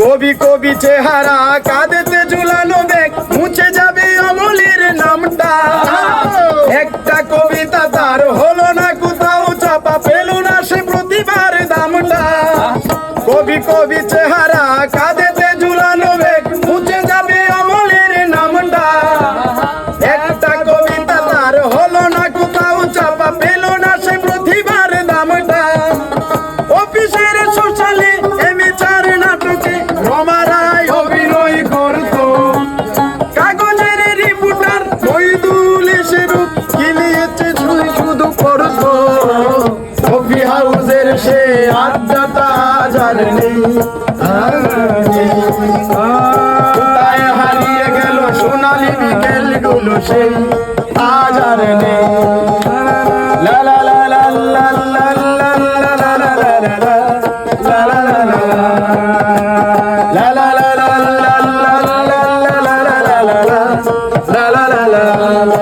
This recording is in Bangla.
কবি কবি চেহারা কাঁদেতে ঝুলানো ব্যাগ মুছে যাবে অমলের নামটা। একটা কবিতা তার হলো না কোথাও চাপা, পেল না সে প্রতিভার দামটা। কবি কবি চেহারা কাঁদেতে ঝুলানো ব্যাগ মুছে যাবে অমলের নামটা। একটা কবিতা তার হলো না কোথাও চাপা, পেল না সে প্রতিভার দামটা। অফিসের সোশ্যালে এমিচার নাটকে রমা রায় অভিনয় করত। কাগজের রিপোর্টার মইদুল এসে রূপ কিলিয়েছে শুধু করত। কফি হাউসের সে আড্ডাটা আজ আর নেই। কোথায় হারিয়ে গেল সোনালি বিকেলগুলো সেই আজ আর নেই। লা লা লা লা লা লা লা লা লা লা লা লা লা la la la la